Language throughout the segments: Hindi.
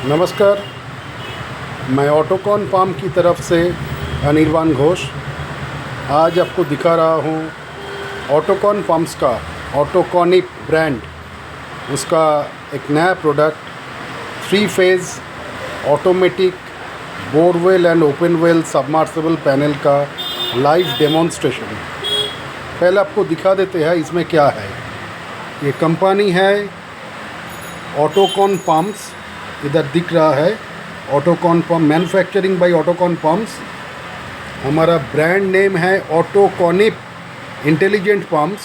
नमस्कार, मैं ऑटोकॉन फार्म की तरफ से अनिर्बान घोष आज आपको दिखा रहा हूँ ऑटोकॉन फार्म्स का ऑटोकॉनिक ब्रांड, उसका एक नया product 3 phase automatic borewell and open well submersible panel का लाइव डेमोन्स्ट्रेशन। पहले आपको दिखा देते हैं इसमें क्या है। ये कंपनी है ऑटोकॉन फार्म्स, इधर दिख रहा है Autocon farm, manufacturing by Autocon farms. हमारा ब्रांड नेम है Autoconic intelligent farms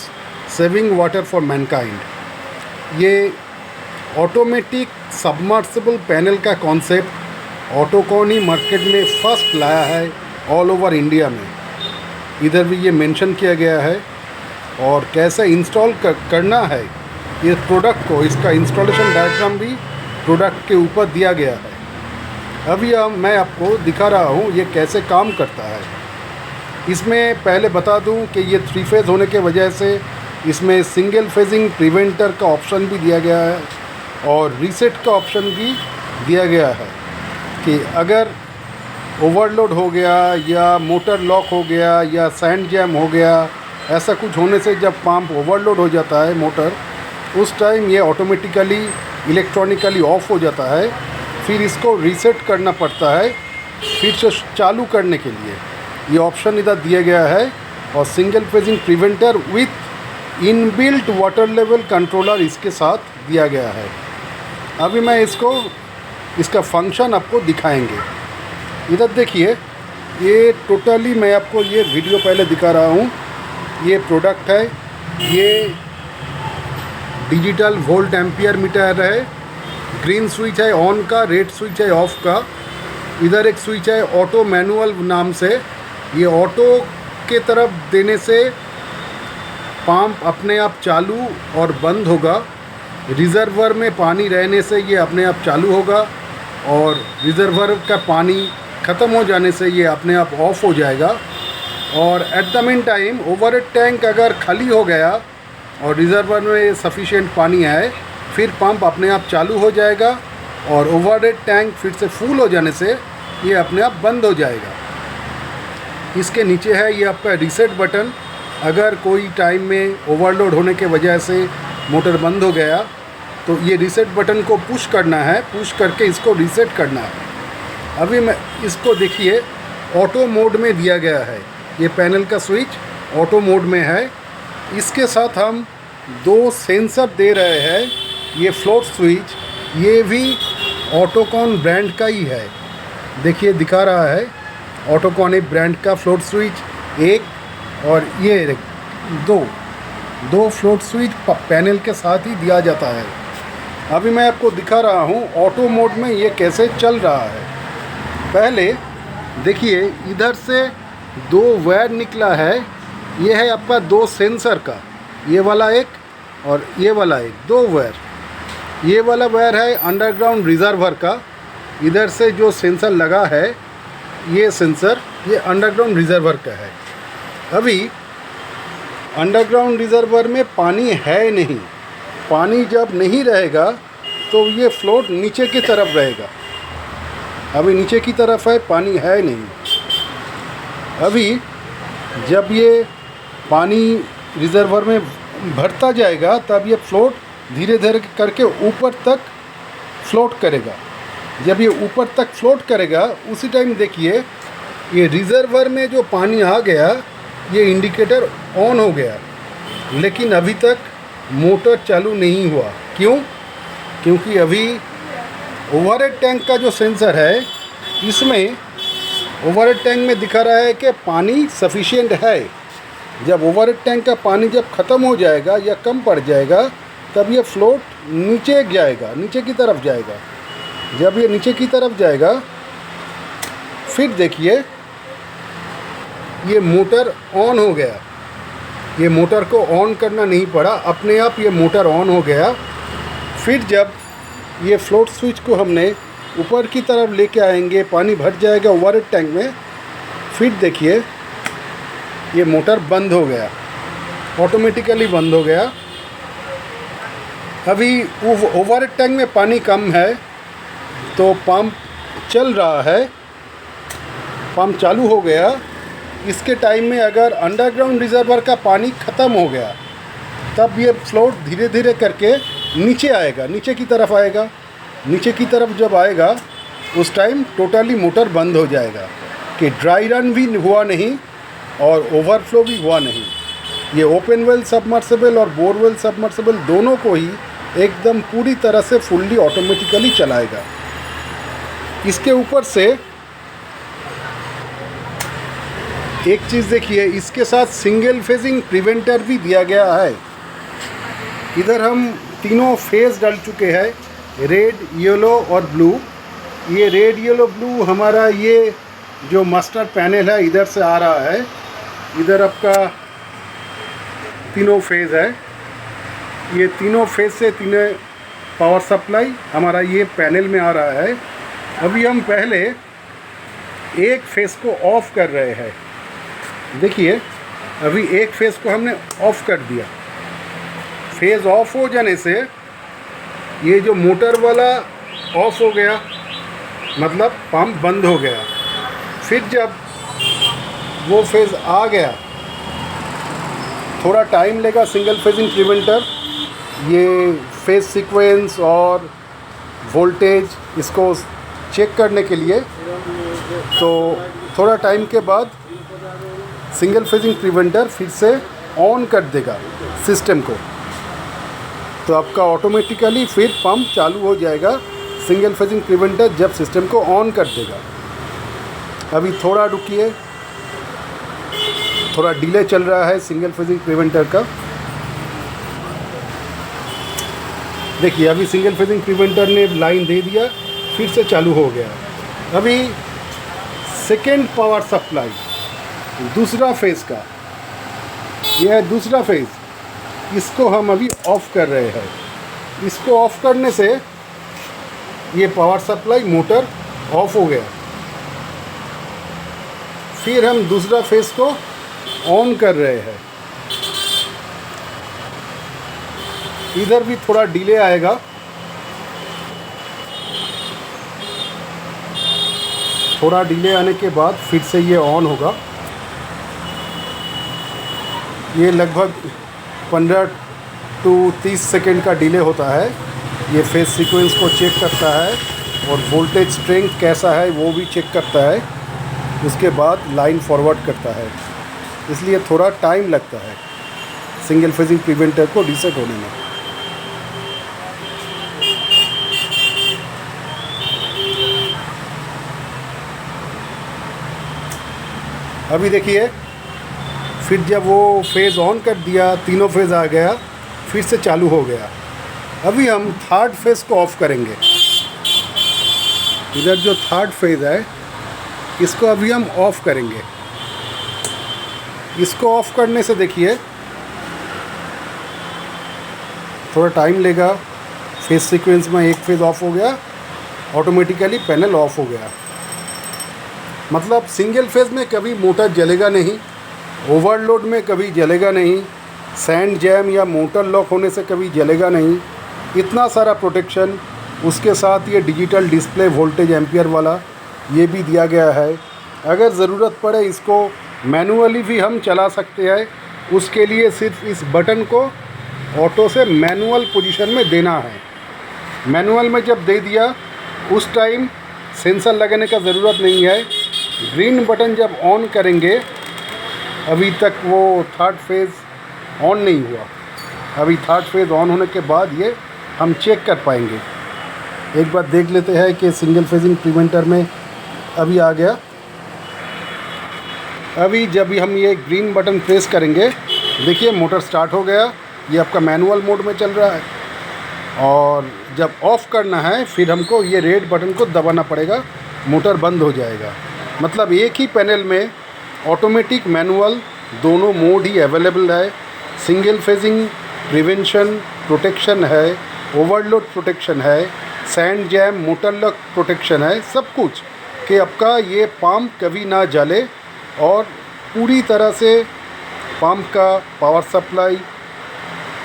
saving water for mankind. ये ऑटोमेटिक सबमर्सिबल पैनल का कॉन्सेप्ट ऑटोकॉन ही मार्केट में फर्स्ट लाया है ऑल ओवर इंडिया में। इधर भी ये मेंशन किया गया है और कैसे इंस्टॉल करना है ये प्रोडक्ट को, इसका इंस्टॉलेशन डायग्राम भी प्रोडक्ट के ऊपर दिया गया है। अभी मैं आपको दिखा रहा हूँ ये कैसे काम करता है। इसमें पहले बता दूँ कि ये 3 फेज़ होने के वजह से इसमें सिंगल फेजिंग प्रिवेंटर का ऑप्शन भी दिया गया है और रीसेट का ऑप्शन भी दिया गया है कि अगर ओवरलोड हो गया या मोटर लॉक हो गया या सैंड जैम हो गया, ऐसा कुछ होने से जब पंप ओवरलोड हो जाता है मोटर, उस टाइम ये ऑटोमेटिकली इलेक्ट्रॉनिकली ऑफ हो जाता है। फिर इसको रीसेट करना पड़ता है फिर से चालू करने के लिए। ये ऑप्शन इधर दिया गया है और single phasing preventer with inbuilt water level controller इसके साथ दिया गया है। अभी मैं इसका फंक्शन आपको दिखाएंगे। इधर देखिए, ये टोटली मैं आपको ये वीडियो पहले दिखा रहा हूँ। ये प्रोडक्ट है, ये डिजिटल वोल्ट एम्पियर मीटर है। ग्रीन स्विच है ऑन का, रेड स्विच है ऑफ का। इधर एक स्विच है ऑटो मैनुअल नाम से। ये ऑटो के तरफ देने से पंप अपने आप चालू और बंद होगा। रिजर्वर में पानी रहने से ये अपने आप चालू होगा और रिजर्वर का पानी ख़त्म हो जाने से ये अपने आप ऑफ हो जाएगा। और at the mean time overhead tank अगर खाली हो गया और रिजर्वर में सफिशिएंट पानी है, फिर पंप अपने आप चालू हो जाएगा और ओवरहेड टैंक फिर से फुल हो जाने से ये अपने आप बंद हो जाएगा। इसके नीचे है ये आपका रीसेट बटन। अगर कोई टाइम में ओवरलोड होने के वजह से मोटर बंद हो गया तो ये रीसेट बटन को पुश करना है, पुश करके इसको रीसेट करना है। अभी मैं इसको देखिए ऑटो मोड में दिया गया है। ये पैनल का स्विच ऑटो मोड में है। इसके साथ हम 2 सेंसर दे रहे हैं। ये फ्लोट स्विच, ये भी ऑटोकॉन ब्रांड का ही है। देखिए दिखा रहा है ऑटोकॉन ब्रांड का फ्लोट स्विच एक, और ये दो फ्लोट स्विच पैनल के साथ ही दिया जाता है। अभी मैं आपको दिखा रहा हूँ ऑटो मोड में ये कैसे चल रहा है। पहले देखिए, इधर से 2 वायर निकला है। ये है आपका 2 सेंसर का, ये वाला एक और ये वाला एक, 2 वायर। ये वाला वायर है अंडरग्राउंड रिजर्वर का। इधर से जो सेंसर लगा है, ये सेंसर ये अंडरग्राउंड रिजर्वर का है। अभी अंडरग्राउंड रिजर्वर में पानी है नहीं। पानी जब नहीं रहेगा तो ये फ्लोट नीचे की तरफ रहेगा। अभी नीचे की तरफ है, पानी है नहीं। अभी जब ये पानी रिजर्वर में भरता जाएगा तब ये फ्लोट धीरे धीरे करके ऊपर तक फ्लोट करेगा। जब ये ऊपर तक फ्लोट करेगा उसी टाइम देखिए ये रिजर्वर में जो पानी आ गया, ये इंडिकेटर ऑन हो गया, लेकिन अभी तक मोटर चालू नहीं हुआ। क्यों? क्योंकि अभी ओवरहेड टैंक का जो सेंसर है, इसमें ओवरहेड टैंक में दिखा रहा है कि पानी सफिशिएंट है। जब ओवरहेड टैंक का पानी जब ख़त्म हो जाएगा या कम पड़ जाएगा तब ये फ्लोट नीचे जाएगा, नीचे की तरफ जाएगा। जब ये नीचे की तरफ जाएगा फिर देखिए ये मोटर ऑन हो गया। ये मोटर को ऑन करना नहीं पड़ा, अपने आप ये मोटर ऑन हो गया। फिर जब ये फ्लोट स्विच को हमने ऊपर की तरफ लेके आएंगे, पानी भर जाएगा ओवरहेड टैंक में, फिर देखिए ये मोटर बंद हो गया, ऑटोमेटिकली बंद हो गया। अभी ओवरहेड टैंक में पानी कम है, तो पंप चल रहा है, पंप चालू हो गया। इसके टाइम में अगर अंडरग्राउंड रिजर्वर का पानी ख़त्म हो गया तब ये फ्लोट धीरे धीरे करके नीचे आएगा, नीचे की तरफ आएगा। नीचे की तरफ जब आएगा उस टाइम टोटली मोटर बंद हो जाएगा कि ड्राई रन भी हुआ नहीं और ओवरफ्लो भी हुआ नहीं। ये ओपन वेल सबमर्सिबल और बोरवेल सबमर्सिबल दोनों को ही एकदम पूरी तरह से फुल्ली ऑटोमेटिकली चलाएगा। इसके ऊपर से एक चीज़ देखिए, इसके साथ सिंगल फेजिंग प्रिवेंटर भी दिया गया है। इधर हम तीनों फेज डाल चुके हैं, रेड, येलो और ब्लू। ये रेड, येलो, ब्लू हमारा ये जो मास्टर पैनल है इधर से आ रहा है। इधर आपका तीनों फेज़ है। ये तीनों फेज़ से तीनों पावर सप्लाई हमारा ये पैनल में आ रहा है। अभी हम पहले एक फेज़ को ऑफ़ कर रहे हैं। देखिए अभी एक फेज़ को हमने ऑफ़ कर दिया। फेज़ ऑफ हो जाने से ये जो मोटर वाला ऑफ़ हो गया, मतलब पंप बंद हो गया। फिर जब वो फेज़ आ गया, थोड़ा टाइम लेगा सिंगल फेजिंग प्रिवेंटर ये फेज़ सीक्वेंस और वोल्टेज इसको चेक करने के लिए। तो थोड़ा टाइम के बाद सिंगल फेजिंग प्रिवेंटर फिर से ऑन कर देगा सिस्टम को, तो आपका ऑटोमेटिकली फिर पंप चालू हो जाएगा सिंगल फेजिंग प्रिवेंटर जब सिस्टम को ऑन कर देगा। अभी थोड़ा रुकिए, थोड़ा डिले चल रहा है सिंगल फेजिंग प्रिवेंटर का। देखिए अभी सिंगल फेजिंग प्रिवेंटर ने लाइन दे दिया, फिर से चालू हो गया। अभी सेकेंड पावर सप्लाई दूसरा फेज़ का, यह है दूसरा फेज़, इसको हम अभी ऑफ़ कर रहे हैं। इसको ऑफ़ करने से ये पावर सप्लाई मोटर ऑफ़ हो गया। फिर हम दूसरा फेज़ को ऑन कर रहे हैं। इधर भी थोड़ा डिले आएगा। थोड़ा डिले आने के बाद फिर से ये ऑन होगा। ये लगभग 15 to 30 सेकेंड का डिले होता है। ये फेज सीक्वेंस को चेक करता है और वोल्टेज स्ट्रेंथ कैसा है वो भी चेक करता है। उसके बाद लाइन फॉरवर्ड करता है, इसलिए थोड़ा टाइम लगता है सिंगल फेजिंग प्रिवेंटर को रीसेट होने में। अभी देखिए फिर जब वो फेज़ ऑन कर दिया, तीनों फेज़ आ गया, फिर से चालू हो गया। अभी हम थर्ड फेज़ को ऑफ़ करेंगे। इधर जो थर्ड फेज़ है इसको अभी हम ऑफ़ करेंगे। इसको ऑफ़ करने से देखिए थोड़ा टाइम लेगा। फेज़ सीक्वेंस में एक फेज़ ऑफ़ हो गया, ऑटोमेटिकली पैनल ऑफ़ हो गया। मतलब सिंगल फेज़ में कभी मोटर जलेगा नहीं, ओवरलोड में कभी जलेगा नहीं, सैंड जैम या मोटर लॉक होने से कभी जलेगा नहीं। इतना सारा प्रोटेक्शन, उसके साथ ये डिजिटल डिस्प्ले वोल्टेज एम्पियर वाला ये भी दिया गया है। अगर ज़रूरत पड़े इसको मैनुअली भी हम चला सकते हैं। उसके लिए सिर्फ इस बटन को ऑटो से मैनुअल पोजीशन में देना है। मैनुअल में जब दे दिया उस टाइम सेंसर लगाने का ज़रूरत नहीं है। ग्रीन बटन जब ऑन करेंगे, अभी तक वो थर्ड फेज़ ऑन नहीं हुआ। अभी थर्ड फेज़ ऑन होने के बाद ये हम चेक कर पाएंगे। एक बार देख लेते हैं कि सिंगल फेजिंग प्रिवेंटर में अभी आ गया। अभी जब हम ये ग्रीन बटन प्रेस करेंगे, देखिए मोटर स्टार्ट हो गया। ये आपका मैनुअल मोड में चल रहा है। और जब ऑफ़ करना है फिर हमको ये रेड बटन को दबाना पड़ेगा, मोटर बंद हो जाएगा। मतलब एक ही पैनल में ऑटोमेटिक मैनुअल दोनों मोड ही अवेलेबल है। सिंगल फेजिंग प्रिवेंशन प्रोटेक्शन है, ओवरलोड प्रोटेक्शन है, sand jam motor lock protection है, सब कुछ कि आपका ये पंप कभी ना जले और पूरी तरह से पंप का पावर सप्लाई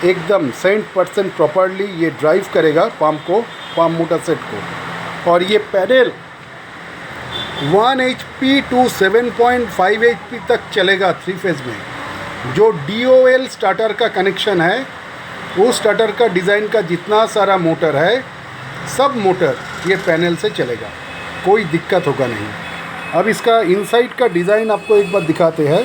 एकदम 100% प्रॉपरली ये ड्राइव करेगा पंप को, पंप मोटर सेट को। और ये पैनल 1 HP टू 7.5 HP तक चलेगा 3 फेज़ में। जो DOL स्टार्टर का कनेक्शन है, उस स्टार्टर का डिज़ाइन का जितना सारा मोटर है, सब मोटर ये पैनल से चलेगा, कोई दिक्कत होगा नहीं। अब इसका इनसाइड का डिज़ाइन आपको एक बार दिखाते हैं।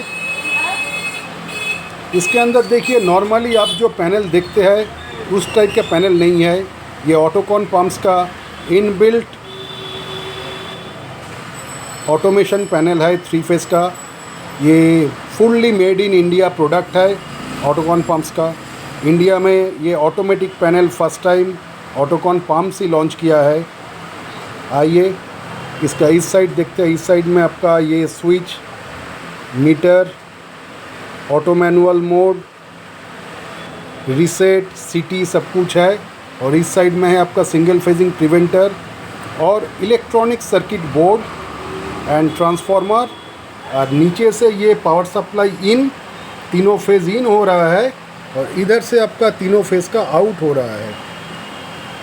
इसके अंदर देखिए, नॉर्मली आप जो पैनल देखते हैं उस टाइप का पैनल नहीं है। ये ऑटोकॉन पंप्स का इनबिल्ट ऑटोमेशन पैनल है 3 फेज़ का। ये fully made in India product है ऑटोकॉन पंप्स का। इंडिया में ये automatic panel first time Autocon pumps ही लॉन्च किया है। आइए इसका इस साइड देखते हैं। इस साइड में आपका ये switch, meter, auto manual mode, reset, CT सब कुछ है। और इस साइड में है आपका सिंगल फेजिंग प्रिवेंटर और electronic circuit board and transformer. और नीचे से ये पावर सप्लाई इन, तीनों फेज़ इन हो रहा है और इधर से आपका तीनों फेज़ का आउट हो रहा है।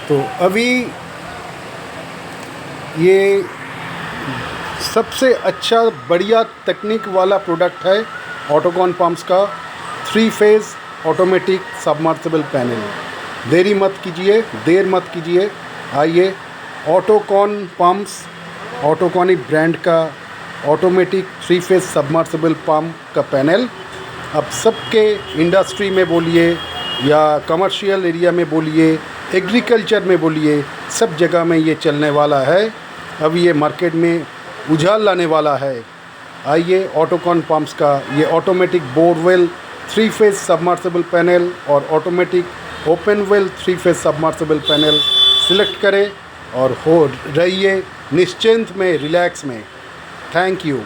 तो अभी ये सबसे अच्छा बढ़िया तकनीक वाला प्रोडक्ट है ऑटोकॉन पंप्स का 3 फेज़ ऑटोमेटिक सबमर्सिबल पैनल। देर मत कीजिए। आइए ऑटोकॉन पंप्स, ऑटोकॉन ब्रांड का ऑटोमेटिक 3 फेज़ सबमर्सिबल पंप का पैनल अब सबके इंडस्ट्री में बोलिए या कमर्शियल एरिया में बोलिए, एग्रीकल्चर में बोलिए, सब जगह में ये चलने वाला है। अब ये मार्केट में उछाल लाने वाला है। आइए ऑटोकॉन पंप्स का ये automatic borewell 3 phase submersible panel और automatic open well 3 phase submersible panel select करें और हो रहिए निश्चिंत में, रिलैक्स में। Thank you.